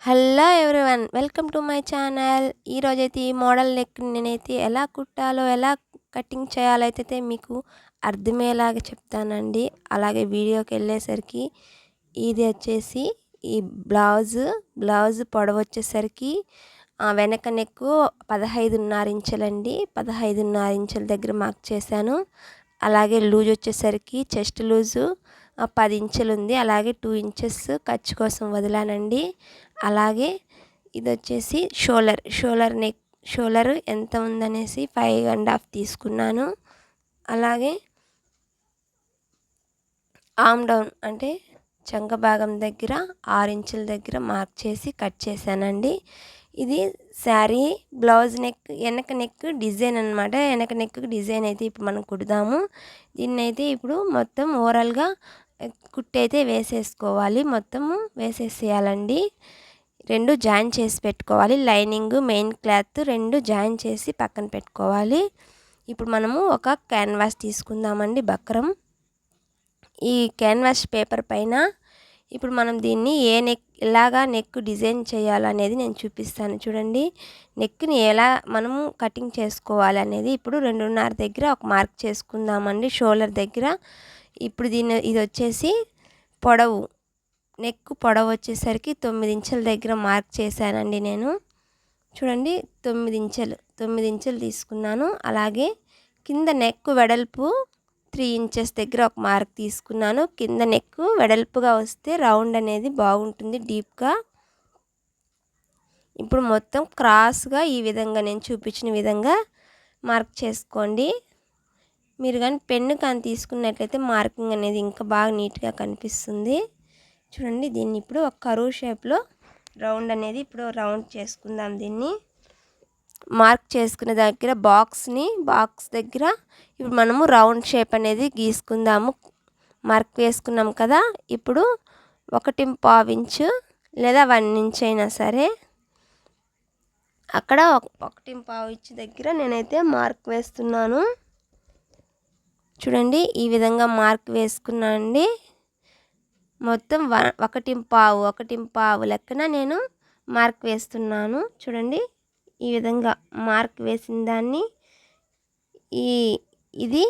Hello everyone, welcome to my channel. ఈరోజైతే ఈ model neck నేనైతే ఎలా కుట్టాలో, ఎలా కటింగ్ చేయాలో అయితే మీకు అర్థమయ్యేలాగా చెప్తానండి. అలాగే వీడియోకి వెళ్ళేసరికి ఇది వచ్చేసి ఈ బ్లౌజ్ పొడవు వచ్చేసరికి వెనక నెక్కు 15.5 ఇంచులండి. 15.5 ఇంచుల దగ్గర మార్క్ చేశాను. అలాగే లూజ్ వచ్చేసరికి చెస్ట్ లూజు 10 ఇంచులు ఉంది. అలాగే 2 ఇంచెస్ ఖర్చు కోసం వదిలానండి. అలాగే ఇది వచ్చేసి షోలర్ ఎంత ఉందనేసి 5.5 తీసుకున్నాను. అలాగే ఆర్మ్ డౌన్ అంటే చంక భాగం దగ్గర 6 ఇంచుల దగ్గర మార్క్ చేసి కట్ చేశానండి. ఇది శారీ బ్లౌజ్ నెక్ వెనక నెక్ డిజైన్ అనమాట. వెనక నెక్ డిజైన్ అయితే ఇప్పుడు మనం కుడదాము. దీన్ని అయితే ఇప్పుడు మొత్తం ఓవరాల్గా కుట్టయితే వేసేసుకోవాలి. మొత్తము వేసేసేయాలండి. 2 జాయిన్ చేసి పెట్టుకోవాలి. లైనింగ్ మెయిన్ క్లాత్ 2 జాయిన్ చేసి పక్కన పెట్టుకోవాలి. ఇప్పుడు మనము ఒక క్యాన్వాస్ తీసుకుందామండి, బక్రం. ఈ క్యాన్వాస్ పేపర్ పైన ఇప్పుడు మనం దీన్ని ఎలాగా నెక్ డిజైన్ చేయాలనేది నేను చూపిస్తాను. చూడండి, నెక్ని ఎలా మనము కటింగ్ చేసుకోవాలి అనేది ఇప్పుడు 2.5 దగ్గర ఒక మార్క్ చేసుకుందామండి, షోల్డర్ దగ్గర. ఇప్పుడు ఇది వచ్చేసి పొడవు, నెక్ పొడవు వచ్చేసరికి 9 ఇంచుల దగ్గర మార్క్ చేశానండి నేను. చూడండి, 9 ఇంచులు తీసుకున్నాను. అలాగే కింద నెక్ వెడల్పు 3 ఇంచెస్ దగ్గర ఒక మార్క్ తీసుకున్నాను. కింద నెక్ వెడల్పుగా వస్తే రౌండ్ అనేది బాగుంటుంది, డీప్గా. ఇప్పుడు మొత్తం క్రాస్గా ఈ విధంగా నేను చూపించిన విధంగా మార్క్ చేసుకోండి. మీరు కానీ పెన్ను కానీ తీసుకున్నట్లయితే మార్కింగ్ అనేది ఇంకా బాగా నీట్గా కనిపిస్తుంది. చూడండి, దీన్ని ఇప్పుడు ఒక కరువు షేప్లో రౌండ్ అనేది ఇప్పుడు రౌండ్ చేసుకుందాం. దీన్ని మార్క్ చేసుకునే దగ్గర బాక్స్ దగ్గర ఇప్పుడు మనము రౌండ్ షేప్ అనేది గీసుకుందాము. మార్క్ వేసుకున్నాం కదా, ఇప్పుడు 1.5 ఇంచు లేదా 1 ఇంచ్ అయినా సరే అక్కడ 1.5 ఇంచు దగ్గర నేనైతే మార్క్ వేస్తున్నాను. చూడండి, ఈ విధంగా మార్క్ వేసుకున్నానండి. మొత్తం 1.5 లెక్కన నేను మార్క్ వేస్తున్నాను. చూడండి, ఈ విధంగా మార్క్ వేసిన దాన్ని ఇది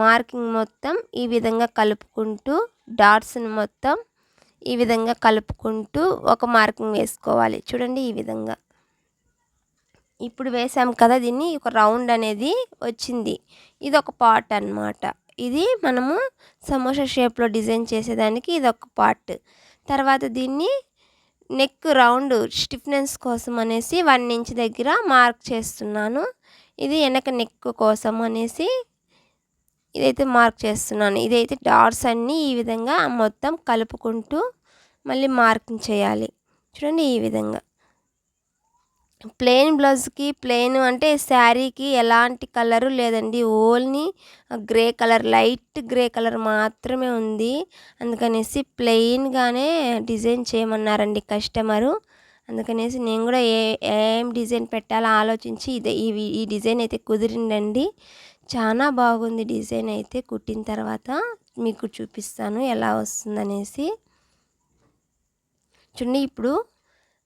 మార్కింగ్ మొత్తం ఈ విధంగా కలుపుకుంటూ డాట్స్ని మొత్తం ఈ విధంగా కలుపుకుంటూ ఒక మార్కింగ్ వేసుకోవాలి. చూడండి, ఈ విధంగా ఇప్పుడు వేసాం కదా, దీన్ని ఒక రౌండ్ అనేది వచ్చింది. ఇది ఒక పార్ట్ అన్నమాట. ఇది మనము సమోసా షేప్లో డిజైన్ చేసేదానికి ఇది ఒక పార్ట్. తర్వాత దీన్ని నెక్ రౌండ్ స్టిఫ్నెస్ కోసం అనేసి 1 ఇంచ్ దగ్గర మార్క్ చేస్తున్నాను. ఇది వెనక నెక్ కోసం అనేసి ఇదైతే మార్క్ చేస్తున్నాను. ఇదైతే డాట్స్ అన్నీ ఈ విధంగా మొత్తం కలుపుకుంటూ మళ్ళీ మార్కింగ్ చేయాలి. చూడండి, ఈ విధంగా ప్లెయిన్ బ్లౌజ్కి ప్లెయిన్ అంటే శారీకి ఎలాంటి కలరు లేదండి, only grey colour, light grey colour మాత్రమే ఉంది. అందుకనేసి ప్లెయిన్గానే డిజైన్ చేయమన్నారండి కస్టమరు. అందుకనేసి నేను కూడా ఏం డిజైన్ పెట్టాలో ఆలోచించి ఈ డిజైన్ అయితే కుదిరిందండి. చాలా బాగుంది డిజైన్ అయితే. కుట్టిన తర్వాత మీకు చూపిస్తాను ఎలా వస్తుందనేసి. చూడండి, ఇప్పుడు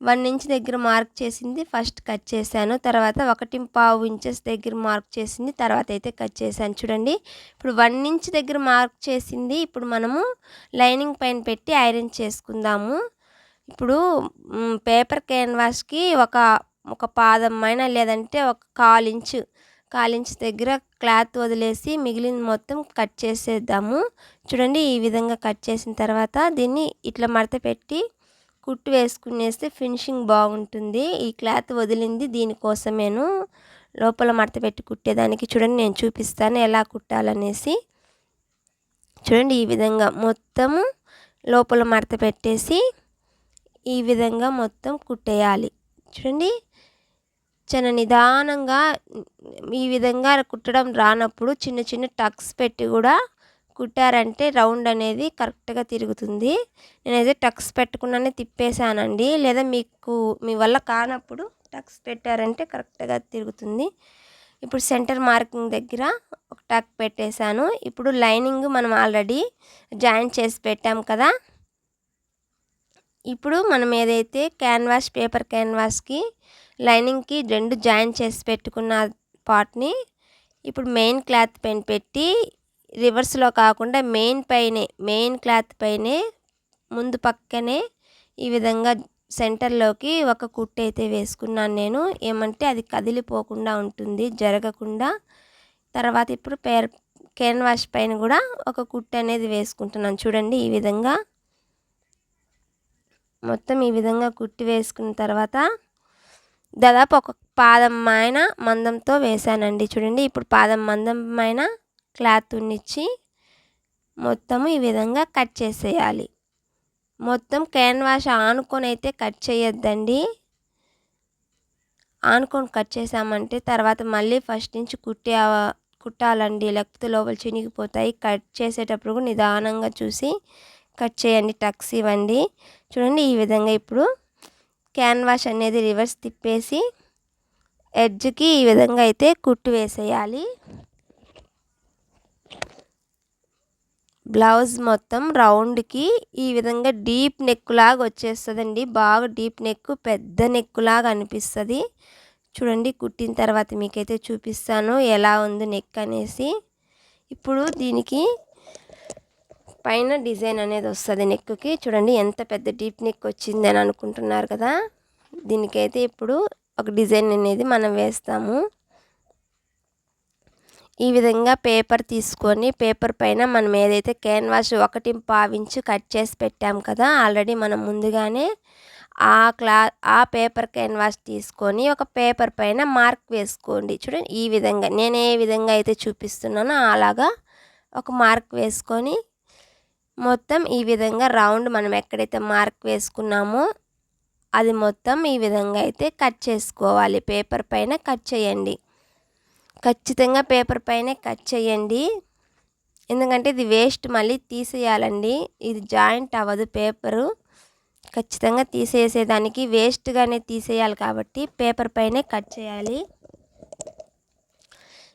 1 ఇంచ్ దగ్గర మార్క్ చేసింది ఫస్ట్ కట్ చేశాను. తర్వాత 1.5 ఇంచెస్ దగ్గర మార్క్ చేసింది తర్వాత అయితే కట్ చేశాను. చూడండి, ఇప్పుడు 1 ఇంచ్ దగ్గర మార్క్ చేసింది ఇప్పుడు మనము లైనింగ్ పైన పెట్టి ఐరన్ చేసుకుందాము. ఇప్పుడు పేపర్ క్యాన్వాస్కి ఒక పాదమైన లేదంటే ఒక 1/4 ఇంచ్ దగ్గర క్లాత్ వదిలేసి మిగిలిన మొత్తం కట్ చేసేద్దాము. చూడండి, ఈ విధంగా కట్ చేసిన తర్వాత దీన్ని ఇట్లా మడత పెట్టి కుట్టు వేసుకునేస్తే ఫినిషింగ్ బాగుంటుంది. ఈ క్లాత్ వదిలింది దీనికోసమేను, లోపల మడత పెట్టి కుట్టేదానికి. చూడండి, నేను చూపిస్తాను ఎలా కుట్టాలనేసి. చూడండి, ఈ విధంగా మొత్తము లోపల మడత పెట్టేసి ఈ విధంగా మొత్తం కుట్టేయాలి. చూడండి, చాలా నిదానంగా ఈ విధంగా కుట్టడం రానప్పుడు చిన్న చిన్న టక్స్ పెట్టి కూడా కుట్టారంటే రౌండ్ అనేది కరెక్ట్గా తిరుగుతుంది. నేనైతే టక్స్ పెట్టకుండానే తిప్పేశానండి. లేదా మీ వల్ల కానప్పుడు టక్స్ పెట్టారంటే కరెక్ట్గా తిరుగుతుంది. ఇప్పుడు సెంటర్ మార్కింగ్ దగ్గర ఒక టక్ పెట్టేశాను. ఇప్పుడు లైనింగ్ మనం ఆల్రెడీ జాయిన్ చేసి పెట్టాం కదా, ఇప్పుడు మనం ఏదైతే క్యాన్వాస్ పేపర్ క్యాన్వాస్కి లైనింగ్కి 2 జాయిన్ చేసి పెట్టుకున్న పార్ట్ని ఇప్పుడు మెయిన్ క్లాత్ పైన పెట్టి రివర్స్లో కాకుండా మెయిన్ క్లాత్ పైనే ముందు పక్కనే ఈ విధంగా సెంటర్లోకి ఒక కుట్టు అయితే వేసుకున్నాను నేను. ఏమంటే అది కదిలిపోకుండా ఉంటుంది, జరగకుండా. తర్వాత ఇప్పుడు క్యాన్వాస్ పైన కూడా ఒక కుట్టు అనేది వేసుకుంటున్నాను చూడండి. ఈ విధంగా మొత్తం ఈ విధంగా కుట్టి వేసుకున్న తర్వాత దాదాపు ఒక పాదం మైన మందంతో వేసానండి చూడండి. ఇప్పుడు పాదం మందమైన క్లాత్ ఉన్నిచ్చి మొత్తము ఈ విధంగా కట్ చేసేయాలి. మొత్తం క్యాన్వాస్ ఆనుకొని అయితే కట్ చేయొద్దండి. ఆనుకొని కట్ చేసామంటే తర్వాత మళ్ళీ ఫస్ట్ నుంచి కుట్టాలండి, లేకపోతే లోపల చినిగిపోతాయి. కట్ చేసేటప్పుడు కూడా నిదానంగా చూసి కట్ చేయండి, టక్స్ ఇవ్వండి. చూడండి ఈ విధంగా ఇప్పుడు క్యాన్వాస్ అనేది రివర్స్ తిప్పేసి ఎడ్జ్కి ఈ విధంగా అయితే కుట్టు వేసేయాలి. బ్లౌజ్ మొత్తం రౌండ్కి ఈ విధంగా డీప్ నెక్ లాగా వచ్చేస్తుందండి. బాగా డీప్ నెక్, పెద్ద నెక్ లాగా అనిపిస్తుంది. చూడండి కుట్టిన తర్వాత మీకైతే చూపిస్తాను ఎలా ఉంది నెక్ అనేసి. ఇప్పుడు దీనికి పైన డిజైన్ అనేది వస్తుంది నెక్కి. చూడండి ఎంత పెద్ద డీప్ నెక్ వచ్చింది అని అనుకుంటున్నారు కదా. దీనికైతే ఇప్పుడు ఒక డిజైన్ అనేది మనం వేస్తాము. ఈ విధంగా పేపర్ తీసుకొని పేపర్ పైన మనం ఏదైతే క్యాన్వాస్ 1.5 ఇంచు కట్ చేసి పెట్టాం కదా ఆల్రెడీ మనం ముందుగానే, ఆ పేపర్ క్యాన్వాస్ తీసుకొని ఒక పేపర్ పైన మార్క్ వేసుకోండి. చూడండి ఈ విధంగా నేను ఏ విధంగా అయితే చూపిస్తున్నానో అలాగా ఒక మార్క్ వేసుకొని మొత్తం ఈ విధంగా రౌండ్ మనం ఎక్కడైతే మార్క్ వేసుకున్నామో అది మొత్తం ఈ విధంగా అయితే కట్ చేసుకోవాలి. పేపర్ పైన కట్ చేయండి, ఖచ్చితంగా పేపర్ పైనే కట్ చేయండి. ఎందుకంటే ఇది వేస్ట్ మళ్ళీ తీసేయాలండి, ఇది జాయింట్ అవ్వదు పేపరు. ఖచ్చితంగా తీసేసేదానికి వేస్ట్గానే తీసేయాలి కాబట్టి పేపర్ పైనే కట్ చేయాలి.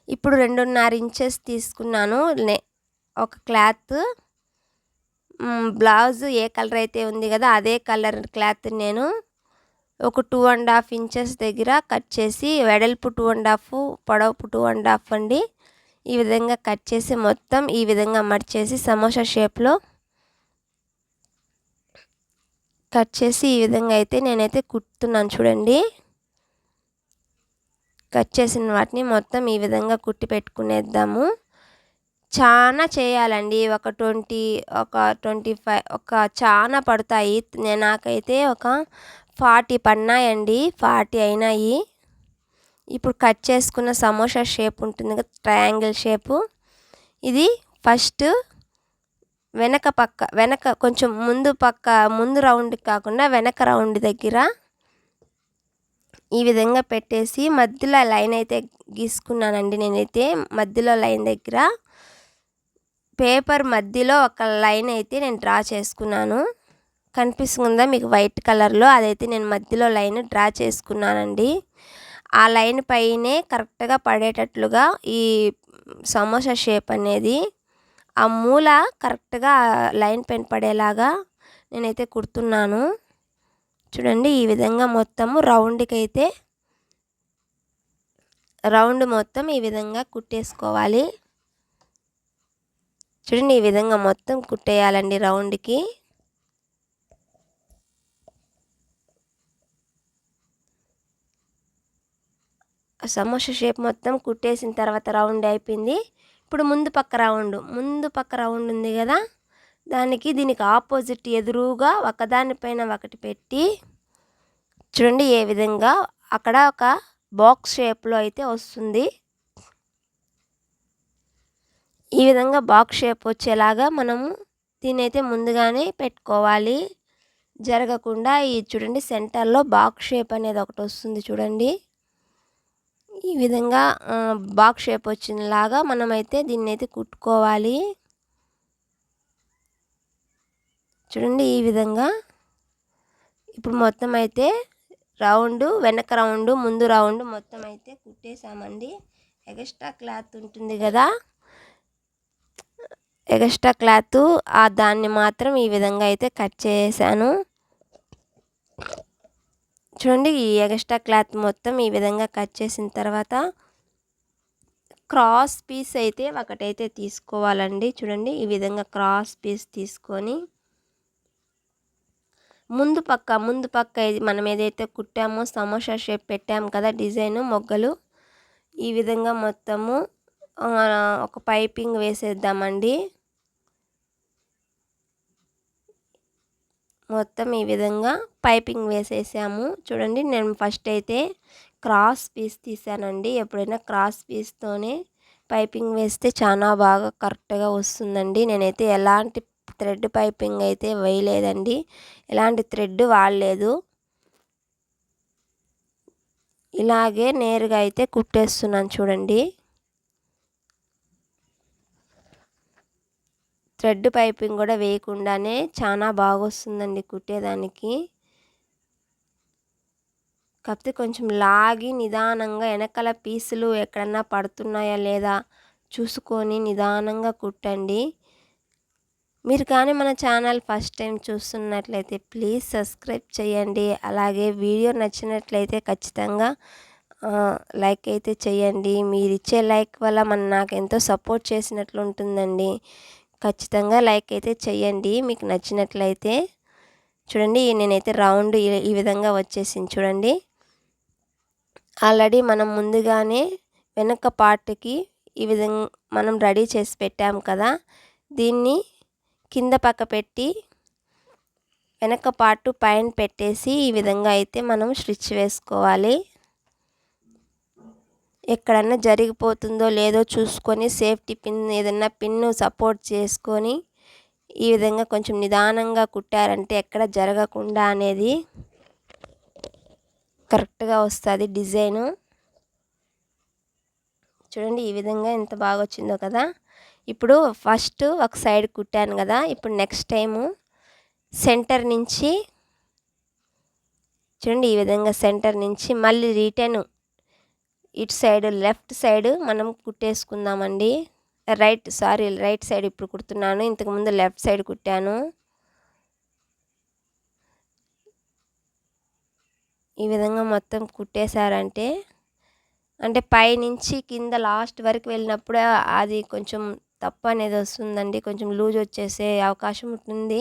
ఇప్పుడు 2.5 ఇంచెస్ తీసుకున్నాను ఒక క్లాత్. బ్లౌజ్ ఏ కలర్ అయితే ఉంది కదా అదే కలర్ క్లాత్ నేను ఒక 2.5 ఇంచెస్ దగ్గర కట్ చేసి, వెడల్పు 2.5, పొడవుపు 2.5 అండి. ఈ విధంగా కట్ చేసి మొత్తం ఈ విధంగా మడిచేసి సమోసా షేప్లో కట్ చేసి ఈ విధంగా అయితే నేనైతే కుట్టుతున్నాను చూడండి. కట్ చేసిన వాటిని మొత్తం ఈ విధంగా కుట్టి పెట్టుకునేద్దాము. చాలా చేయాలండి, ఒక 25 చాలా పడతాయి. నాకైతే ఒక 40 పడినాయండి, 40 అయినాయి. ఇప్పుడు కట్ చేసుకున్న సమోసా షేప్ ఉంటుంది కదా, ట్రయాంగిల్ షేపు, ఇది ఫస్ట్ వెనక కొంచెం ముందు రౌండ్ కాకుండా వెనక రౌండ్ దగ్గర ఈ విధంగా పెట్టేసి మధ్యలో లైన్ అయితే గీసుకున్నానండి. నేనైతే మధ్యలో లైన్ దగ్గర పేపర్ మధ్యలో ఒక లైన్ అయితే నేను డ్రా చేసుకున్నాను. కనిపిస్తుందా మీకు వైట్ కలర్లో? అదైతే నేను మధ్యలో లైన్ డ్రా చేసుకున్నానండి. ఆ లైన్ పైనే కరెక్ట్గా పడేటట్లుగా ఈ సమోసా షేప్ అనేది ఆ మూల కరెక్ట్గా లైన్ పైన పడేలాగా నేనైతే కుడుతున్నాను. చూడండి ఈ విధంగా మొత్తము రౌండ్ మొత్తం ఈ విధంగా కుట్టేసుకోవాలి. చూడండి ఈ విధంగా మొత్తం కుట్టేయాలండి రౌండ్కి. సమోసా షేప్ మొత్తం కుట్టేసిన తర్వాత రౌండ్ అయిపోయింది. ఇప్పుడు ముందు పక్క రౌండ్ ఉంది కదా, దీనికి ఆపోజిట్ ఎదురుగా ఒకదానిపైన ఒకటి పెట్టి చూడండి ఏ విధంగా అక్కడ ఒక బాక్స్ షేప్లో అయితే వస్తుంది. ఈ విధంగా బాక్స్ షేప్ వచ్చేలాగా మనము దీన్ని అయితే ముందుగానే పెట్టుకోవాలి, జరగకుండా. ఈ చూడండి సెంటర్లో బాక్స్ షేప్ అనేది ఒకటి వస్తుంది చూడండి. ఈ విధంగా బాక్స్ షేప్ వచ్చినలాగా మనమైతే దీన్ని అయితే కుట్టుకోవాలి. చూడండి ఈ విధంగా ఇప్పుడు మొత్తం అయితే రౌండ్, వెనక రౌండ్, ముందు రౌండ్ మొత్తం అయితే కుట్టేసామండి. ఎక్స్ట్రా క్లాత్ ఉంటుంది కదా, ఎక్స్ట్రా క్లాత్ దాన్ని మాత్రం ఈ విధంగా అయితే కట్ చేసాను. చూడండి ఈ ఎక్స్ట్రా క్లాత్ మొత్తం ఈ విధంగా కట్ చేసిన తర్వాత క్రాస్ పీస్ అయితే ఒకటైతే తీసుకోవాలండి. చూడండి ఈ విధంగా క్రాస్ పీస్ తీసుకొని ముందు పక్క మనం ఏదైతే కుట్టామో సమోసా షేప్ పెట్టాము కదా డిజైన్ మొగ్గలు, ఈ విధంగా మొత్తము ఒక పైపింగ్ వేసేద్దామండి. మొత్తం ఈ విధంగా పైపింగ్ వేసేసాము. చూడండి నేను ఫస్ట్ అయితే క్రాస్ పీస్ తీసానండి. ఎప్పుడైనా క్రాస్ పీస్తోనే పైపింగ్ వేస్తే చాలా బాగా కరెక్ట్గా వస్తుందండి. నేనైతే ఎలాంటి థ్రెడ్ పైపింగ్ అయితే వేయలేదండి, ఎలాంటి థ్రెడ్ వాడలేదు. ఇలాగే నేరుగా అయితే కుట్టేస్తున్నాను చూడండి. థ్రెడ్ పైపింగ్ కూడా వేయకుండానే చాలా బాగా వస్తుందండి కుట్టేదానికి. కాకపోతే కొంచెం లాగి నిదానంగా వెనకాల పీసులు ఎక్కడన్నా పడుతున్నాయా లేదా చూసుకొని నిదానంగా కుట్టండి. మీరు కానీ మన ఛానల్ ఫస్ట్ టైం చూస్తున్నట్లయితే ప్లీజ్ సబ్స్క్రైబ్ చేయండి. అలాగే వీడియో నచ్చినట్లయితే ఖచ్చితంగా లైక్ అయితే చేయండి. మీరు ఇచ్చే లైక్ వల్ల నాకు ఎంతో సపోర్ట్ చేసినట్లు ఉంటుందండి. ఖచ్చితంగా లైక్ అయితే చేయండి మీకు నచ్చినట్లయితే. చూడండి నేనైతే రౌండ్ ఈ విధంగా వచ్చేసింది చూడండి. ఆల్రెడీ మనం ముందుగానే వెనక పార్ట్కి ఈ విధంగా మనం రెడీ చేసి పెట్టాం కదా, దీన్ని కింద పక్క పెట్టి వెనక పార్ట్ పైన పెట్టేసి ఈ విధంగా అయితే మనం స్టిచ్ వేసుకోవాలి. ఎక్కడన్నా జరిగిపోతుందో లేదో చూసుకొని సేఫ్టీ పిన్ ఏదన్నా పిన్ను సపోర్ట్ చేసుకొని ఈ విధంగా కొంచెం నిదానంగా కుట్టారంటే ఎక్కడ జరగకుండా అనేది కరెక్ట్గా వస్తుంది డిజైను. చూడండి ఈ విధంగా ఎంత బాగా వచ్చిందో కదా. ఇప్పుడు ఫస్ట్ ఒక సైడ్ కుట్టాను కదా, ఇప్పుడు నెక్స్ట్ టైము సెంటర్ నుంచి చూడండి ఈ విధంగా సెంటర్ నుంచి మళ్ళీ రిటర్న్ ఇటు సైడ్ లెఫ్ట్ సైడ్ మనం కుట్టేసుకుందామండి. రైట్ సైడ్ ఇప్పుడు కుడుతున్నాను, ఇంతకుముందు లెఫ్ట్ సైడ్ కుట్టాను. ఈ విధంగా మొత్తం కుట్టేశారంటే అంటే పైనుంచి కింద లాస్ట్ వరకు వెళ్ళినప్పుడు అది కొంచెం తప్పు అనేది వస్తుందండి, కొంచెం లూజ్ వచ్చేసే అవకాశం ఉంటుంది.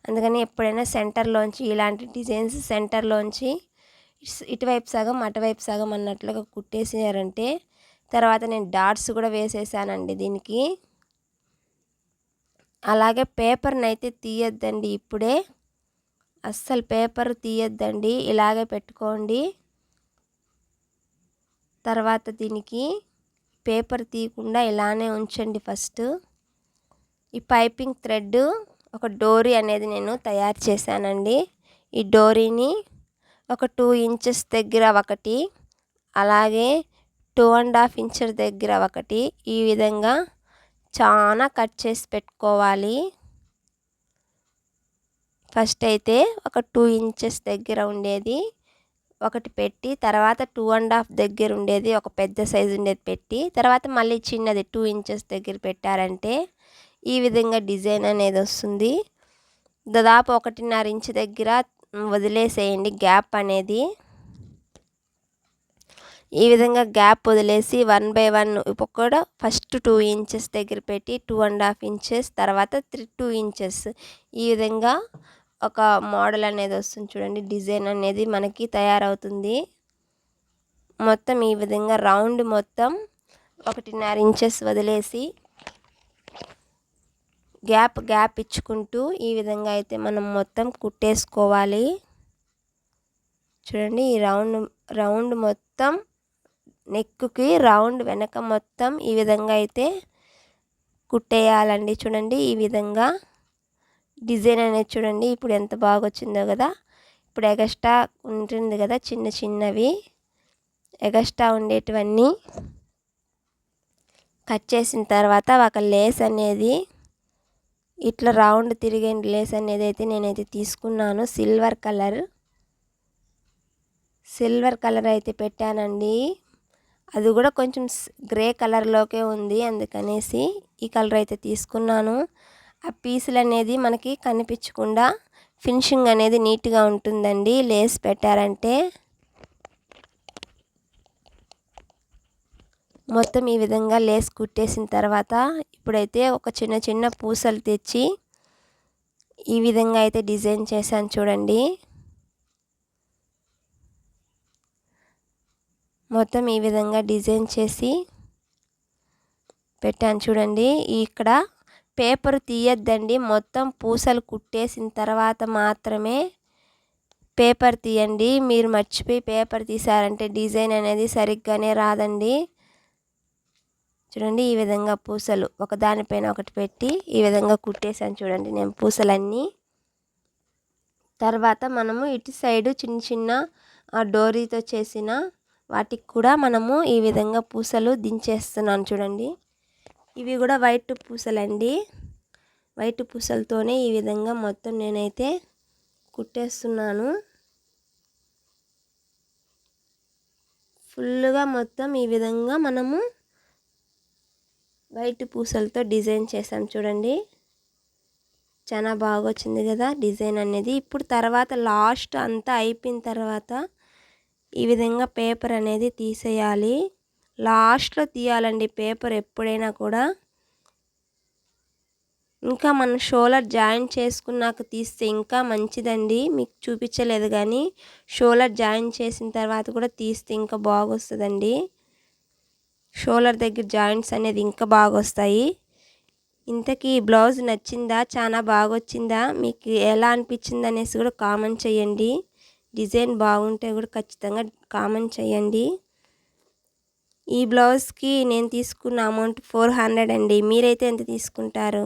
అందుకని ఎప్పుడైనా సెంటర్లోంచి ఇలాంటి డిజైన్స్ సెంటర్లోంచి ఇటువైపు సగం అటువైపు సగం అన్నట్లుగా కుట్టేసారంటే తర్వాత నేను డాట్స్ కూడా వేసేసానండి దీనికి. అలాగే పేపర్ని అయితే తీయొద్దండి, ఇప్పుడే అస్సలు పేపర్ తీయొద్దండి, ఇలాగే పెట్టుకోండి. తర్వాత దీనికి పేపర్ తీయకుండా ఇలానే ఉంచండి. ఫస్ట్ ఈ పైపింగ్ థ్రెడ్ ఒక డోరీ అనేది నేను తయారు చేశానండి. ఈ డోరీని ఒక 2 ఇంచెస్ దగ్గర ఒకటి, అలాగే 2.5 ఇంచెస్ దగ్గర ఒకటి, ఈ విధంగా చాలా కట్ చేసి పెట్టుకోవాలి. ఫస్ట్ అయితే ఒక 2 ఇంచెస్ దగ్గర ఉండేది ఒకటి పెట్టి, తర్వాత 2.5 దగ్గర ఉండేది ఒక పెద్ద సైజు ఉండేది పెట్టి, తర్వాత మళ్ళీ చిన్నది 2 ఇంచెస్ దగ్గర పెట్టారంటే ఈ విధంగా డిజైన్ అనేది వస్తుంది. దాదాపు 1.5 ఇంచు దగ్గర వదిలేసేయండి గ్యాప్ అనేది. ఈ విధంగా గ్యాప్ వదిలేసి 1 by 1 కూడా ఫస్ట్ 2 ఇంచెస్ దగ్గర పెట్టి 2.5 ఇంచెస్, తర్వాత 2 ఇంచెస్, ఈ విధంగా ఒక మోడల్ అనేది వస్తుంది చూడండి. డిజైన్ అనేది మనకి తయారవుతుంది. మొత్తం ఈ విధంగా రౌండ్ మొత్తం 1.5 ఇంచెస్ వదిలేసి గ్యాప్ ఇచ్చుకుంటూ ఈ విధంగా అయితే మనం మొత్తం కుట్టేసుకోవాలి. చూడండి ఈ రౌండ్ మొత్తం నెక్కి రౌండ్ వెనక మొత్తం ఈ విధంగా అయితే కుట్టేయాలండి. చూడండి ఈ విధంగా డిజైన్ అనేది చూడండి ఇప్పుడు ఎంత బాగా వచ్చిందో కదా. ఇప్పుడు ఎగస్ట్రా ఉంటుంది కదా చిన్నవి ఎగస్ట్రా ఉండేటివన్నీ కట్ చేసిన తర్వాత ఒక లేస్ అనేది ఇట్లా రౌండ్ తిరిగే లేస్ అనేది అయితే నేనైతే తీసుకున్నాను. సిల్వర్ కలర్ అయితే పెట్టానండి. అది కూడా కొంచెం గ్రే కలర్లోకే ఉంది, అందుకనేసి ఈ కలర్ అయితే తీసుకున్నాను. ఆ పీసులు అనేది మనకి కనిపించకుండా ఫినిషింగ్ అనేది నీట్గా ఉంటుందండి లేస్ పెట్టారంటే. మొత్తం ఈ విధంగా లేస్ కుట్టేసిన తర్వాత ఇప్పుడైతే ఒక చిన్న చిన్న పూసలు తెచ్చి ఈ విధంగా అయితే డిజైన్ చేశాను చూడండి. మొత్తం ఈ విధంగా డిజైన్ చేసి పెట్టాను చూడండి. ఇక్కడ పేపర్ తీయద్దండి, మొత్తం పూసలు కుట్టేసిన తర్వాత మాత్రమే పేపర్ తీయండి. మీరు మర్చిపోయి పేపర్ తీసారంటే డిజైన్ అనేది సరిగ్గానే రాదండి. చూడండి ఈ విధంగా పూసలు ఒకదానిపైన ఒకటి పెట్టి ఈ విధంగా కుట్టేసాను చూడండి నేను పూసలన్నీ. తర్వాత మనము ఇటు సైడు చిన్న చిన్న డోరీతో చేసిన వాటికి కూడా మనము ఈ విధంగా పూసలు దించేస్తున్నాను చూడండి. ఇవి కూడా వైట్ పూసలండి. వైట్ పూసలతోనే ఈ విధంగా మొత్తం నేనైతే కుట్టేస్తున్నాను. ఫుల్గా మొత్తం ఈ విధంగా మనము వైట్ పూసలతో డిజైన్ చేసాం చూడండి. చాలా బాగా వచ్చింది కదా డిజైన్ అనేది. ఇప్పుడు తర్వాత లాస్ట్ అంతా అయిపోయిన తర్వాత ఈ విధంగా పేపర్ అనేది తీసేయాలి. లాస్ట్లో తీయాలండి పేపర్ ఎప్పుడైనా కూడా. ఇంకా మనం షోల్డర్ జాయిన్ చేసుకున్నాక తీస్తే ఇంకా మంచిదండి. మీకు చూపించలేదు కానీ షోల్డర్ జాయిన్ చేసిన తర్వాత కూడా తీస్తే ఇంకా బాగా వస్తుందండి. షోల్డర్ దగ్గర జాయింట్స్ అనేది ఇంకా బాగా వస్తాయి. ఇంతకీ బ్లౌజ్ నచ్చిందా, చాలా బాగా వచ్చిందా, మీకు ఎలా అనిపించింది అనేసి కూడా కామెంట్ చేయండి. డిజైన్ బాగుంటే కూడా ఖచ్చితంగా కామెంట్ చేయండి. ఈ బ్లౌజ్కి నేను తీసుకున్న అమౌంట్ 400 అండి. మీరైతే ఎంత తీసుకుంటారు?